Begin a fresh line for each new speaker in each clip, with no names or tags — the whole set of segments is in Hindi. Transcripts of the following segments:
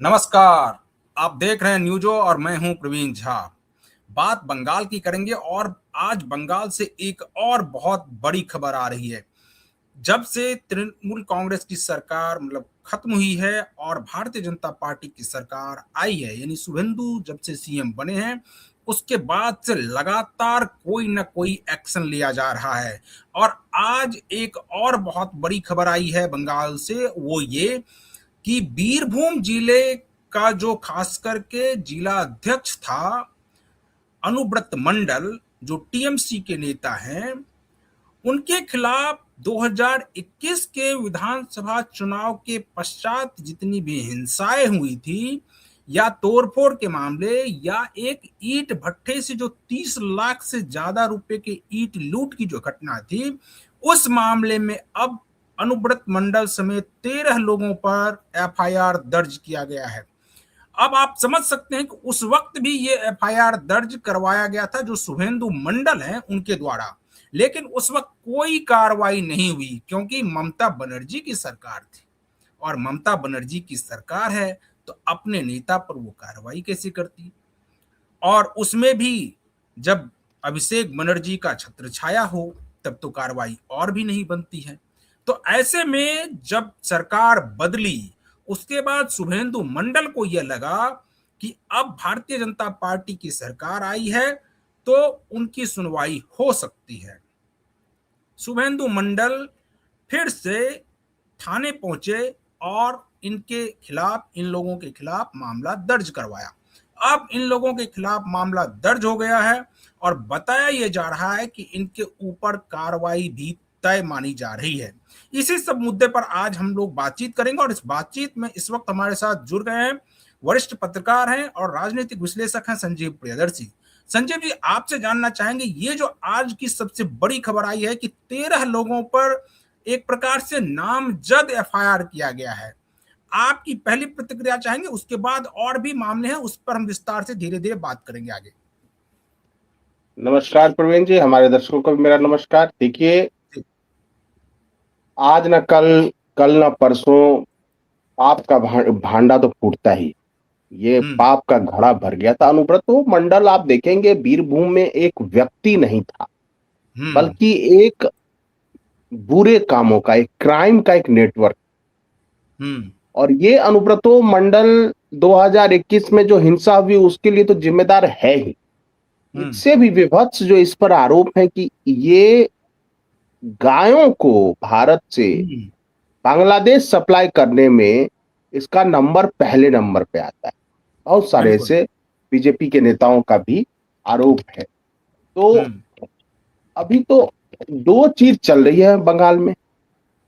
नमस्कार। आप देख रहे हैं न्यूजो और मैं हूं प्रवीण झा। बात बंगाल की करेंगे और आज बंगाल से एक और बहुत बड़ी खबर आ रही है। जब से तृणमूल कांग्रेस की सरकार खत्म हुई है और भारतीय जनता पार्टी की सरकार आई है, यानी शुभेंदु जब से सीएम बने हैं, उसके बाद से लगातार कोई ना कोई एक्शन लिया जा रहा है। और आज एक और बहुत बड़ी खबर आई है बंगाल से, वो ये कि बीरभूम जिले का जो खास करके जिला अध्यक्ष था अनुब्रत मंडल, जो टीएमसी के नेता हैं, उनके खिलाफ 2021 के विधानसभा चुनाव के पश्चात जितनी भी हिंसाएं हुई थी, या तोड़फोड़ के मामले, या एक ईंट भट्ठे से जो 30 लाख से ज्यादा रुपए के ईंट लूट की जो घटना थी, उस मामले में अब अनुब्रत मंडल समेत 13 लोगों पर एफआईआर दर्ज किया गया है। अब आप समझ सकते हैं कि उस वक्त भी ये एफआईआर दर्ज करवाया गया था जो शुभेंदु मंडल हैं उनके द्वारा, लेकिन उस वक्त कोई कार्रवाई नहीं हुई क्योंकि ममता बनर्जी की सरकार थी। और ममता बनर्जी की सरकार है तो अपने नेता पर वो कार्रवाई कैसे करती। और उसमें भी जब अभिषेक बनर्जी का छत्र छाया हो तब तो कार्रवाई और भी नहीं बनती है। तो ऐसे में जब सरकार बदली, उसके बाद शुभेंदु मंडल को यह लगा कि अब भारतीय जनता पार्टी की सरकार आई है तो उनकी सुनवाई हो सकती है। शुभेंदु मंडल फिर से थाने पहुंचे और इनके खिलाफ, इन लोगों के खिलाफ मामला दर्ज करवाया। अब इन लोगों के खिलाफ मामला दर्ज हो गया है और बताया यह जा रहा है कि इनके ऊपर कार्रवाई भी तय मानी जा रही है। इसी सब मुद्दे पर आज हम लोग बातचीत करेंगे और इस बातचीत में इस वक्त हमारे साथ जुड़ गए हैं वरिष्ठ पत्रकार हैं और राजनीतिक विश्लेषक हैं संजीव प्रियदर्शी। संजीव जी, आपसे जानना चाहेंगे, ये जो आज की सबसे बड़ी खबर आई है कि 13 लोगों पर एक प्रकार से नामजद एफआईआर किया गया है, आपकी पहली प्रतिक्रिया चाहेंगे, उसके बाद और भी मामले हैं उस पर हम विस्तार से धीरे धीरे बात करेंगे आगे।
नमस्कार प्रवीण जी, हमारे दर्शकों को भी मेरा नमस्कार। देखिए, आज न कल, कल न परसों पाप का भांडा तो फूटता ही। ये पाप का घड़ा भर गया था। अनुब्रत मंडल, आप देखेंगे, बीरभूम में एक व्यक्ति नहीं था, बल्कि एक बुरे कामों का, एक क्राइम का एक नेटवर्क। और ये अनुब्रतो मंडल 2021 में जो हिंसा हुई उसके लिए तो जिम्मेदार है ही। इससे भी विभत्स जो इस पर आरोप है कि ये गायों को भारत से बांग्लादेश सप्लाई करने में इसका नंबर पहले नंबर पे आता है। बहुत सारे ऐसे बीजेपी के नेताओं का भी आरोप है। तो अभी तो दो चीज चल रही है बंगाल में।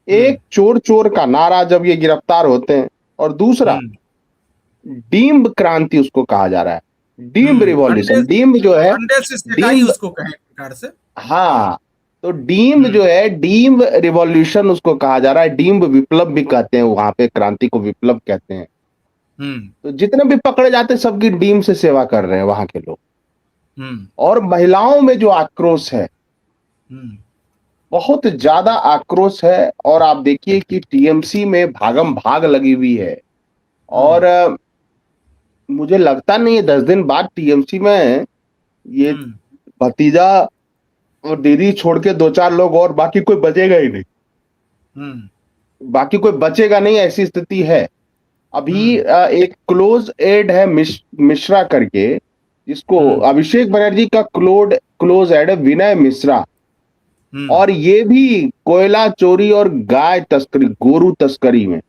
एक, चोर चोर का नारा जब ये गिरफ्तार होते हैं, और दूसरा डीम्ब क्रांति उसको कहा जा रहा है, डीम्ब रिवॉल्यूशन। डीम्ब जो है,
डीम्ब उसको कहें प्रकार से।
हाँ, तो डीम्ब जो है, डीम्ब रिवॉल्यूशन उसको कहा जा रहा है। डीम्ब विप्लव भी कहते हैं, वहां पे क्रांति को विप्लव कहते हैं। तो जितने भी पकड़े जाते हैं सबकी डीम्ब से सेवा कर रहे हैं वहां के लोग। और महिलाओं में जो आक्रोश है, बहुत ज्यादा आक्रोश है। और आप देखिए कि टीएमसी में भागम भाग लगी हुई है। और मुझे लगता नहीं है 10 दिन बाद टीएमसी में ये भतीजा और दीदी छोड़ के 2-4 लोग और, बाकी कोई बचेगा ही नहीं। बाकी कोई बचेगा नहीं, ऐसी स्थिति है। अभी एक क्लोज एड है मिश्रा करके, जिसको अभिषेक बनर्जी का क्लोज एड है विनय मिश्रा। और ये भी कोयला चोरी और गाय तस्करी, गोरू तस्करी में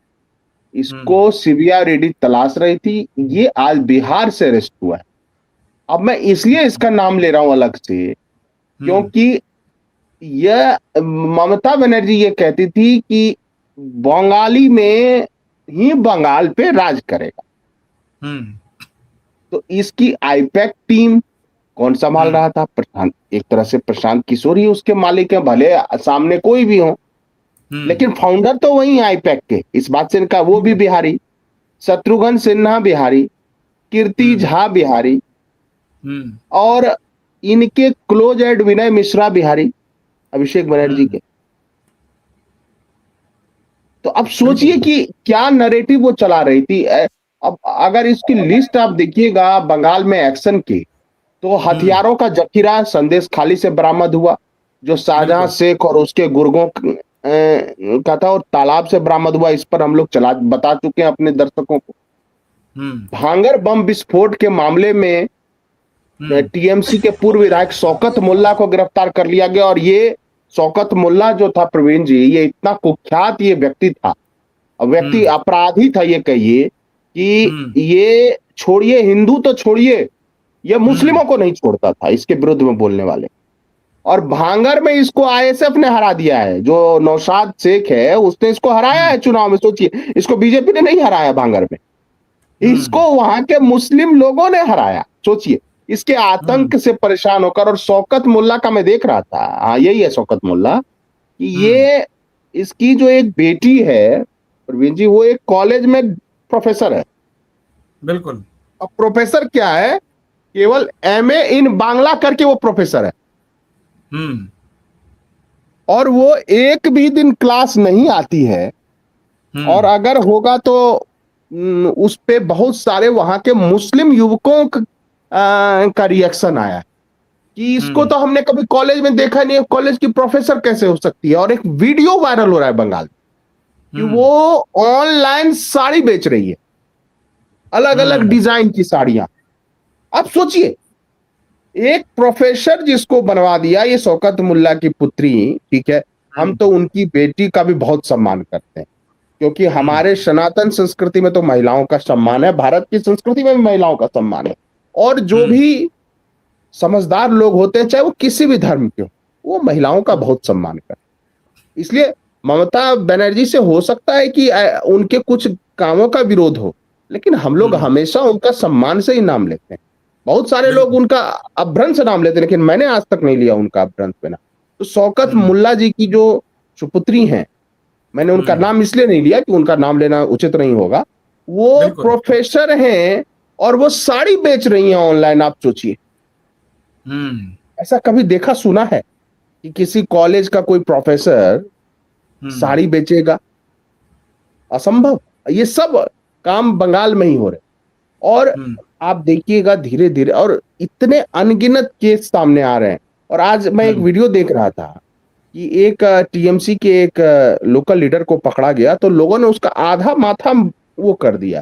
इसको सीबीआई तलाश रही थी। ये आज बिहार से अरेस्ट हुआ है। अब मैं इसलिए इसका नाम ले रहा हूं अलग से, क्योंकि यह ममता बनर्जी ये कहती थी कि बंगाली में ही बंगाल पे राज करेगा। तो इसकी आईपैक टीम कौन संभाल रहा था? प्रशांत, एक तरह से प्रशांत किशोर ही उसके मालिक हैं, भले सामने कोई भी हो, लेकिन फाउंडर तो वही आईपैक के। इस बात से इनका, वो भी बिहारी, शत्रुघ्न सिन्हा बिहारी, कीर्ति झा बिहारी, और इनके क्लोज एड विनय मिश्रा बिहारी, अभिषेक बनर्जी के। तो अब सोचिए कि क्या नैरेटिव वो चला रही थी। अब अगर इसकी लिस्ट आप देखिएगा बंगाल में एक्शन की, तो
हम्म।
हथियारों का जखीरा संदेश खाली से बरामद हुआ, जो शाहजहां
बिल्कुल।
शेख और उसके गुर्गों का था, और तालाब से बरामद हुआ। इस पर हम लोग चला बता चुके हैं अपने दर्शकों को।
हम्म।
भांगर बम विस्फोट के मामले में
हम्म।
टीएमसी के पूर्व विधायक शौकत मुल्ला को गिरफ्तार कर लिया गया। और ये शौकत मुल्ला जो था प्रवीण जी, ये इतना कुख्यात ये व्यक्ति था, व्यक्ति
हम्म।
अपराधी था ये कहिए, कि
हम्म।
ये छोड़िए हिंदू तो छोड़िए, ये
हम्म।
मुस्लिमों को नहीं छोड़ता था, इसके विरुद्ध में बोलने वाले। और भांगर में इसको आईएसएफ ने हरा दिया है, जो नौशाद शेख है उसने इसको हराया
हम्म।
है चुनाव में। सोचिए, इसको बीजेपी ने नहीं हराया भांगर में, इसको
हम्म।
वहां के मुस्लिम लोगों ने हराया। सोचिए, इसके
हम्म।
आतंक से परेशान होकर। और शौकत मुल्ला का मैं देख रहा था, हाँ यही है शौकत मुल्ला, कि
हम्म।
ये इसकी जो एक बेटी है प्रवीण जी, वो एक कॉलेज में प्रोफेसर है।
बिल्कुल।
अब प्रोफेसर क्या है, केवल एमए इन बांग्ला करके वो प्रोफेसर है।
हम्म।
और वो एक भी दिन क्लास नहीं आती है, और
हम्म।
अगर होगा तो उस पे बहुत सारे वहां के मुस्लिम युवकों का रिएक्शन आया है, कि इसको
हम्म।
तो हमने कभी कॉलेज में देखा नहीं है, कॉलेज की प्रोफेसर कैसे हो सकती है। और एक वीडियो वायरल हो रहा है बंगाल में, कि
हम्म।
वो ऑनलाइन साड़ी बेच रही है, अलग अलग
हम्म।
डिजाइन की साड़ियां। आप सोचिए, एक प्रोफेसर जिसको बनवा दिया, ये शौकत मुल्ला की पुत्री, ठीक है। हम
हम्म।
तो उनकी बेटी का भी बहुत सम्मान करते हैं, क्योंकि
हम्म।
हमारे सनातन संस्कृति में तो महिलाओं का सम्मान है, भारत की संस्कृति में भी महिलाओं का सम्मान है। और जो
हम्म।
भी समझदार लोग होते हैं, चाहे वो किसी भी धर्म के हो, वो महिलाओं का बहुत सम्मान करते हैं। इसलिए ममता बनर्जी से हो सकता है कि उनके कुछ कामों का विरोध हो, लेकिन हम लोग
हम्म।
हमेशा उनका सम्मान से ही नाम लेते हैं। बहुत सारे लोग
बिल्कुल।
उनका अपभ्रंश नाम लेते हैं, लेकिन मैंने आज तक नहीं लिया उनका अपभ्रंश पे नाम। तो शौकत
हम्म।
मुल्ला जी की जो सुपुत्री हैं, मैंने उनका
हम्म।
नाम इसलिए नहीं लिया कि उनका नाम लेना उचित नहीं होगा। वो
बिल्कुल।
प्रोफेसर हैं, और वो साड़ी बेच रही हैं ऑनलाइन। आप सोचिए,
हम्म।
ऐसा कभी देखा सुना है कि किसी कॉलेज का कोई प्रोफेसर
हम्म।
साड़ी बेचेगा? असंभव। ये सब काम बंगाल में ही हो रहे। और
हम्म।
आप देखिएगा धीरे धीरे, और इतने अनगिनत केस सामने आ रहे हैं। और आज मैं एक
हम्म।
वीडियो देख रहा था, कि एक टीएमसी के एक लोकल लीडर को पकड़ा गया, तो लोगों ने उसका आधा माथा वो कर दिया,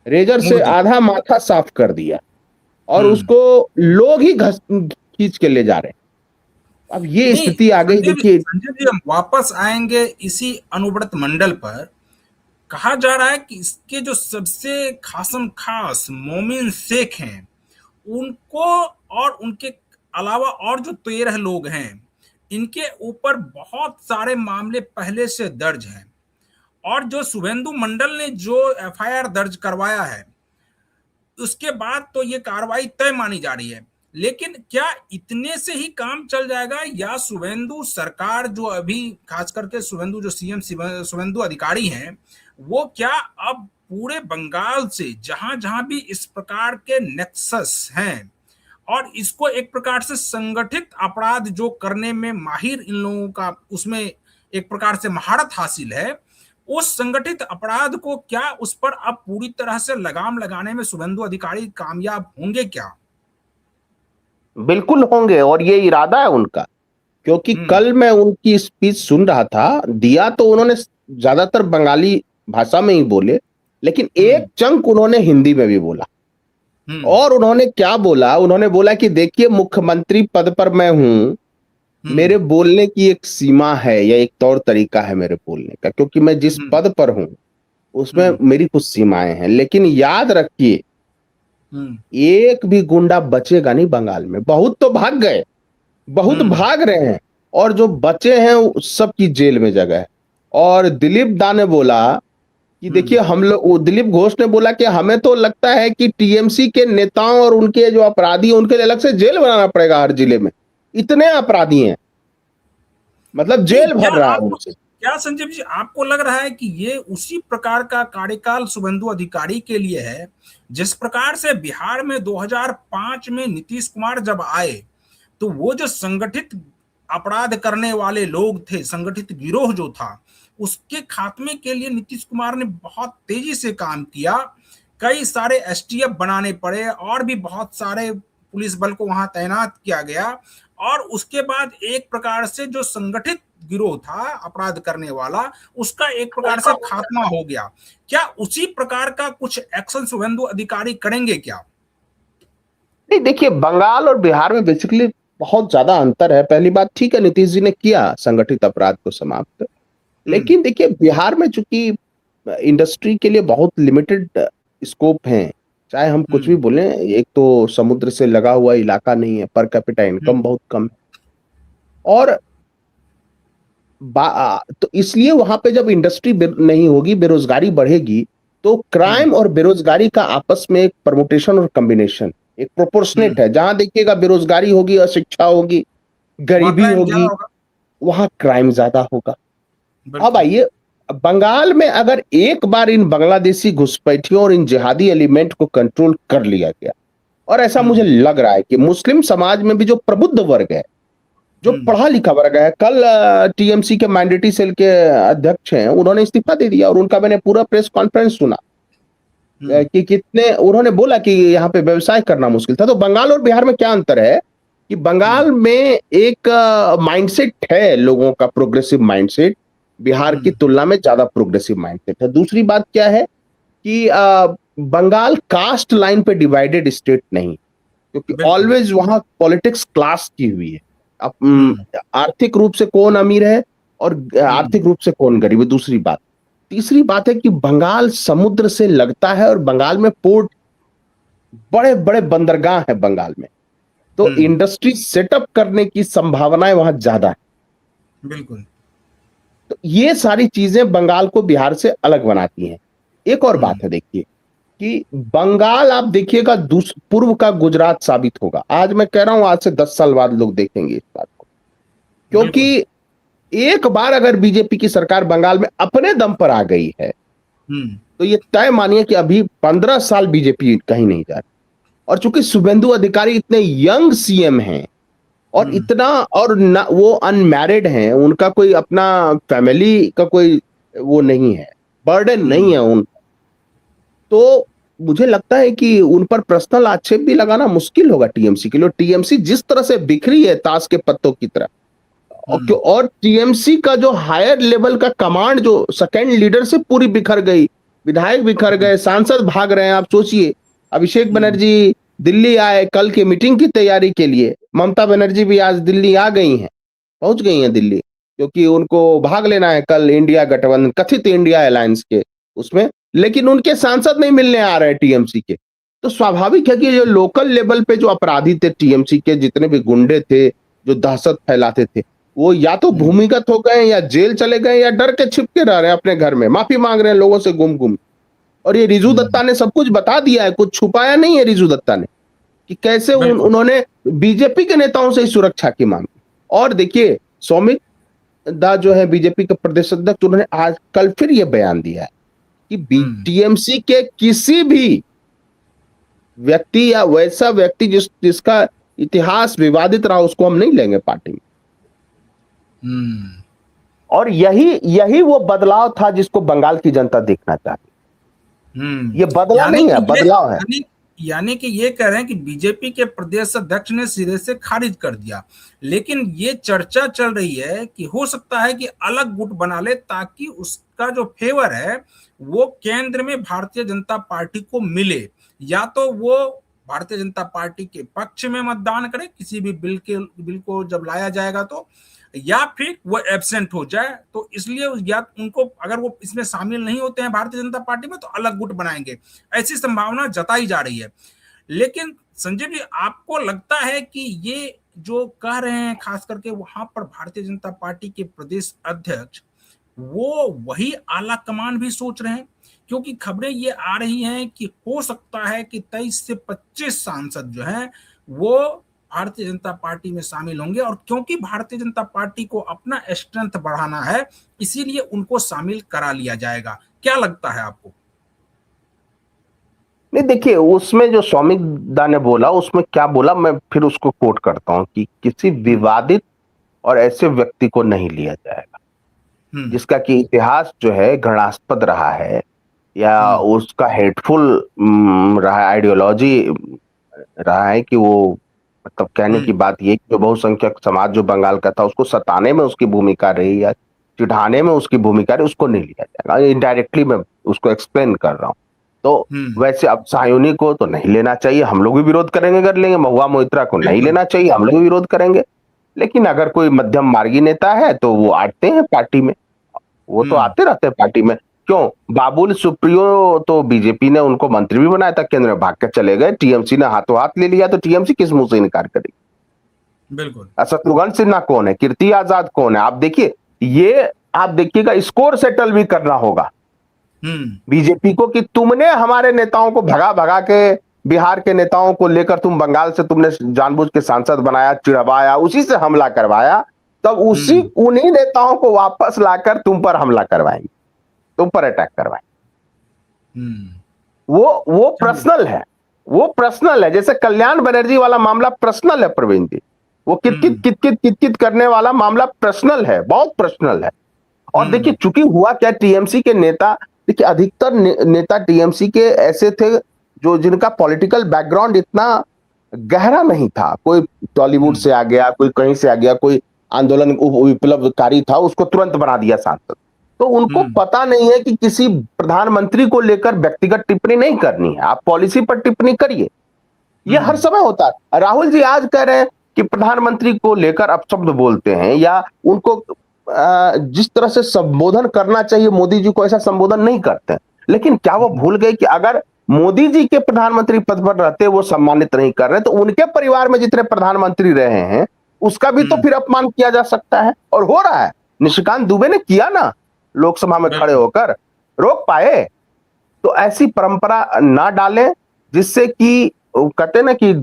रेजर से
मुड़ दी।
आधा माथा साफ कर दिया। और
हम्म।
उसको लोग ही घस खींच के ले जा रहे हैं। अब ये
नहीं,
स्थिति आ गई, देखिए।
संजय जी, हम वापस आएंगे इसी अनुव्रत मंडल पर। कहा जा रहा है कि इसके जो सबसे खासम खास मोमिन शेख हैं, उनको और उनके अलावा और जो 13 लोग हैं, इनके ऊपर बहुत सारे मामले पहले से दर्ज हैं। और जो शुभेंदु मंडल ने जो एफआईआर दर्ज करवाया है, उसके बाद तो ये कार्रवाई तय मानी जा रही है। लेकिन क्या इतने से ही काम चल जाएगा, या शुभेंदु सरकार जो अभी खास करके शुभेंदु जो सीएम शुभेंदु अधिकारी हैं, वो क्या अब पूरे बंगाल से जहां जहां भी इस प्रकार के नेक्सस हैं और इसको एक प्रकार से संगठित अपराध जो करने में माहिर इन लोगों का उसमें एक प्रकार से महारत हासिल है, उस संगठित अपराध को क्या उस पर अब पूरी तरह से लगाम लगाने में शुभेंदु अधिकारी कामयाब होंगे क्या?
बिल्कुल होंगे, और ये इरादा है उनका। क्योंकि
हम्म।
कल मैं उनकी स्पीच सुन रहा था, दिया तो उन्होंने ज्यादातर बंगाली भाषा में ही बोले, लेकिन एक
हम्म।
चंक उन्होंने हिंदी में भी बोला।
हम्म।
और उन्होंने क्या बोला, उन्होंने बोला कि देखिए, मुख्यमंत्री पद पर मैं हूं,
हम्म।
मेरे बोलने की एक सीमा है, या एक तौर तरीका है मेरे बोलने का, क्योंकि मैं जिस
हम्म।
पद पर हूं उसमें
हम्म।
मेरी कुछ सीमाएं हैं। लेकिन याद रखिए,
हम्म।
एक भी गुंडा बचेगा नहीं बंगाल में। बहुत तो भाग गए, बहुत
हम्म।
भाग रहे हैं, और जो बचे हैं सबकी जेल में जगह है। और दिलीप दा ने बोला कि
हम्म।
देखिए, हम लोग, दिलीप घोष ने बोला कि हमें तो लगता है कि टीएमसी के नेताओं और उनके जो अपराधी हैं, उनके लिए अलग से जेल बनाना पड़ेगा हर जिले में। इतने अपराधी हैं, मतलब
नहीं,
जेल भर रहा है उनसे।
क्या संजीव जी आपको लग रहा है कि ये उसी प्रकार का कार्यकाल शुभेंदु अधिकारी के लिए है, जिस प्रकार से बिहार में 2005 में नीतीश कुमार जब आए, तो वो जो संगठित अपराध करने वाले लोग थे, संगठित गिरोह जो था, उसके खात्मे के लिए नीतीश कुमार ने बहुत तेजी से काम किया। कई सारे एसटीएफ बनाने पड़े और भी बहुत सारे पुलिस बल को वहां तैनात किया गया, और उसके बाद एक प्रकार से जो संगठित गिरोह था अपराध करने वाला, उसका एक प्रकार से खात्मा हो गया। क्या उसी प्रकार का कुछ एक्शन शुभेंदु अधिकारी करेंगे क्या?
नहीं, देखिए, बंगाल और बिहार में बेसिकली बहुत ज्यादा अंतर है। पहली बात, ठीक है, नीतीश जी ने किया संगठित अपराध को समाप्त, लेकिन देखिए बिहार में चूंकि इंडस्ट्री के लिए बहुत लिमिटेड स्कोप है, चाहे हम कुछ भी बोलें, एक तो समुद्र से लगा हुआ इलाका नहीं है, पर कैपिटा इनकम बहुत कम है, और तो इसलिए वहां पे जब इंडस्ट्री नहीं होगी, बेरोजगारी बढ़ेगी, तो क्राइम और बेरोजगारी का आपस में एक परमुटेशन और कॉम्बिनेशन एक प्रोपोर्शनेट है। जहां देखिएगा बेरोजगारी होगी, अशिक्षा होगी,
वहां
गरीबी
क्राइम ज्यादा
होगी,
होगा।
वहां क्राइम ज्यादा होगा। अब
बिल्कुल।
आइए, बंगाल में अगर एक बार इन बांग्लादेशी घुसपैठियों और इन जिहादी एलिमेंट को कंट्रोल कर लिया गया, और ऐसा मुझे लग रहा है कि मुस्लिम समाज में भी जो प्रबुद्ध वर्ग है, जो पढ़ा लिखा वर्ग है, कल टीएमसी के मैंडेटरी सेल के अध्यक्ष हैं, उन्होंने इस्तीफा दे दिया, और उनका मैंने पूरा प्रेस कॉन्फ्रेंस सुना कि कितने उन्होंने बोला कि यहाँ पे व्यवसाय करना मुश्किल था। तो बंगाल और बिहार में क्या अंतर है कि बंगाल में एक माइंडसेट है लोगों का, प्रोग्रेसिव माइंडसेट, बिहार की तुलना में ज्यादा प्रोग्रेसिव माइंडसेट है। दूसरी बात क्या है कि बंगाल कास्ट लाइन पे डिवाइडेड स्टेट नहीं, क्योंकि
बिल्कुल।
ऑलवेज वहां पॉलिटिक्स क्लास की हुई है।
हम्म।
आर्थिक रूप से कौन अमीर है और आर्थिक रूप से कौन गरीब है, दूसरी बात। तीसरी बात है कि बंगाल समुद्र से लगता है, और बंगाल में पोर्ट, बड़े बड़े बंदरगाह है बंगाल में, तो इंडस्ट्री सेटअप करने की संभावनाएं वहां ज्यादा है।
बिल्कुल।
तो ये सारी चीजें बंगाल को बिहार से अलग बनाती हैं। एक और बात है, देखिए कि बंगाल, आप देखिएगा, पूर्व का गुजरात साबित होगा। आज मैं कह रहा हूं, आज से 10 साल बाद लोग देखेंगे इस बात को,
बिल्कुल।
क्योंकि एक बार अगर बीजेपी की सरकार बंगाल में अपने दम पर आ गई है, तो ये तय मानिए कि अभी 15 साल बीजेपी कहीं नहीं जा रही। और चूंकि शुभेंदु अधिकारी इतने यंग सीएम हैं, और इतना, और न, वो अनमैरिड हैं, उनका कोई अपना फैमिली का कोई वो नहीं है, बर्डन नहीं है उन, तो मुझे लगता है कि उन पर पर्सनल आक्षेप भी लगाना मुश्किल होगा टीएमसी के लिए। टीएमसी जिस तरह से बिखरी है ताश के पत्तों की तरह, और टीएमसी का जो हायर लेवल का कमांड, जो सेकंड लीडरशिप पूरी बिखर गई, विधायक बिखर गए, सांसद भाग रहे हैं। आप सोचिए, अभिषेक बनर्जी दिल्ली आए कल की मीटिंग की तैयारी के लिए, ममता बनर्जी भी आज दिल्ली आ गई हैं, पहुंच गई हैं दिल्ली, क्योंकि उनको भाग लेना है कल इंडिया गठबंधन, कथित इंडिया अलायंस के उसमें, लेकिन उनके सांसद नहीं मिलने आ रहे हैं टीएमसी के। तो स्वाभाविक है कि जो लोकल लेवल पे जो अपराधी थे टीएमसी के, जितने भी गुंडे थे जो दहशत फैलाते थे, वो या तो भूमिगत हो गए, या जेल चले गए, या डर के छिप के रह रहे हैं अपने घर में, माफी मांग रहे हैं लोगों से गुम गुम। और ये रिजू दत्ता ने सब कुछ बता दिया है, कुछ छुपाया नहीं है रिजू दत्ता ने, कि कैसे उन्होंने बीजेपी के नेताओं से सुरक्षा की मांग। और देखिए, सौमिक दा जो है बीजेपी के प्रदेश अध्यक्ष, उन्होंने आज कल फिर ये बयान दिया है कि टीएमसी के किसी भी व्यक्ति या वैसा व्यक्ति जिसका इतिहास विवादित रहा, उसको हम नहीं लेंगे पार्टी में। और यही यही वो बदलाव था जिसको बंगाल की जनता देखना चाहती। ये बदला नहीं है, बदलाव है।
यानी कि ये कह रहे हैं कि बीजेपी के प्रदेश अध्यक्ष ने सिरे से खारिज कर दिया, लेकिन ये चर्चा चल रही है कि हो सकता है कि अलग गुट बना ले, ताकि उसका जो फेवर है वो केंद्र में भारतीय जनता पार्टी को मिले, या तो वो भारतीय जनता पार्टी के पक्ष में मतदान करे किसी भी बिल को जब लाया जाएगा तो, या फिर वो एब्सेंट हो जाए। तो इसलिए या उनको, अगर वो इसमें शामिल नहीं होते हैं भारतीय जनता पार्टी में, तो अलग गुट बनाएंगे, ऐसी संभावना जताई जा रही है। लेकिन संजय जी, आपको लगता है कि ये जो कह रहे हैं खास करके वहां पर भारतीय जनता पार्टी के प्रदेश अध्यक्ष, वो वही आला कमान भी सोच रहे हैं? क्योंकि खबरें ये आ रही हैं कि हो सकता है कि 23 से 25 सांसद जो हैं वो भारतीय जनता पार्टी में शामिल होंगे, और क्योंकि भारतीय जनता पार्टी को अपना स्ट्रेंथ बढ़ाना है, इसीलिए उनको शामिल करा लिया जाएगा। क्या लगता है आपको?
नहीं, देखिए, उसमें जो सौमिक दा ने बोला, उसमें क्या बोला, मैं फिर उसको कोट करता हूं कि किसी विवादित और ऐसे व्यक्ति को नहीं लिया जाएगा। जिसका कि इतिहास जो है घृणास्पद रहा है, या उसका हेटफुल रहा, आइडियोलॉजी रहा है कि वो, मतलब कहने की बात ये कि जो बहुसंख्यक समाज जो बंगाल का था उसको सताने में उसकी भूमिका रही या चिढ़ाने में उसकी भूमिका रही, उसको नहीं लिया जाएगा। इनडायरेक्टली मैं उसको एक्सप्लेन कर रहा हूँ। तो वैसे अब सायोनी को तो नहीं लेना चाहिए, हम लोग भी विरोध करेंगे, कर लेंगे। महुआ मोइत्रा को नहीं लेना चाहिए, हम लोग भी विरोध करेंगे। लेकिन अगर कोई मध्यम मार्गी नेता है तो वो आते हैं पार्टी में, वो तो आते रहते हैं पार्टी में। क्यों, बाबुल सुप्रियो तो बीजेपी ने उनको मंत्री भी बनाया था, केंद्र में भाग के चले गए, टीएमसी ने हाथों हाथ ले लिया, तो टीएमसी किस मुंह से इनकार करेगी?
बिल्कुल।
शत्रुघ्न सिन्हा कौन है, कीर्ति आजाद कौन है? आप देखिए, ये आप देखिएगा, स्कोर सेटल भी करना होगा बीजेपी को कि तुमने हमारे नेताओं को भगा भगा के, बिहार के नेताओं को लेकर तुम बंगाल से तुमने जानबूझ के सांसद बनाया, चिढ़वाया, उसी से हमला करवाया, तब उसी उन्हीं नेताओं को वापस लाकर तुम पर हमला करवाएंगे, तुम पर अटैक करवाएंगे। वो पर्सनल है, वो पर्सनल है। जैसे कल्याण बनर्जी वाला मामला पर्सनल है प्रवीण जी, वो कित करने वाला मामला पर्सनल है, बहुत पर्सनल है। और देखिए, चूंकि हुआ क्या, टीएमसी के नेता, देखिए अधिकतर नेता टीएमसी के ऐसे थे जो जिनका पॉलिटिकल बैकग्राउंड इतना गहरा नहीं था। कोई टॉलीवुड से आ गया, कोई कहीं से आ गया, कोई आंदोलन विप्लवकारी था, उसको तुरंत बना दिया सांसद। तो उनको पता नहीं है कि किसी प्रधानमंत्री को लेकर व्यक्तिगत टिप्पणी नहीं करनी है, आप पॉलिसी पर टिप्पणी करिए। यह हर समय होता है। राहुल जी आज कह रहे हैं कि प्रधानमंत्री को लेकर अपशब्द बोलते हैं, या उनको जिस तरह से संबोधन करना चाहिए मोदी जी को ऐसा संबोधन नहीं करते। लेकिन क्या वो भूल गए कि अगर मोदी जी के प्रधानमंत्री पद पर रहते वो सम्मानित नहीं कर रहे, तो उनके परिवार में जितने प्रधानमंत्री रहे हैं उसका भी तो फिर अपमान किया जा सकता है, और हो रहा है। निशिकांत दुबे ने किया ना, लोकसभा में खड़े होकर, रोक पाए। तो ऐसी परंपरा ना डालें, जिससे कि कहते ना कि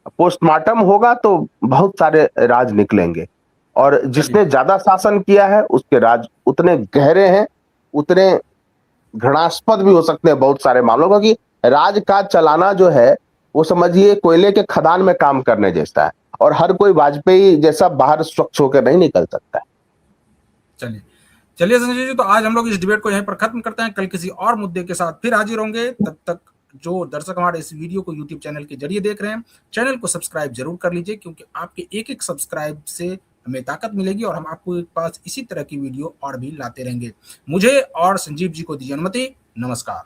पोस्टमार्टम होगा तो बहुत सारे राज निकलेंगे, और जिसने ज्यादा शासन किया है उसके राज उतने गहरे हैं, उतने घृणास्पद भी हो सकते हैं बहुत सारे मामलों का। कि राज का चलाना जो है वो समझिए कोयले के खदान में काम करने जैसा है, और हर कोई वाजपेयी जैसा बाहर स्वच्छ होकर नहीं निकल सकता है।
चलिए चलिए संजय जी, तो आज हम लोग इस डिबेट को यहीं पर खत्म करते हैं। कल किसी और मुद्दे के साथ फिर हाजिर होंगे। तब तक जो दर्शक हमारे इस वीडियो को यूट्यूब चैनल के जरिए देख रहे हैं, चैनल को सब्सक्राइब जरूर कर लीजिए, क्योंकि आपके एक एक सब्सक्राइब से हमें ताकत मिलेगी और हम आपको पास इसी तरह की वीडियो और भी लाते रहेंगे। मुझे और संजीव जी को दीजिए अनुमति। नमस्कार।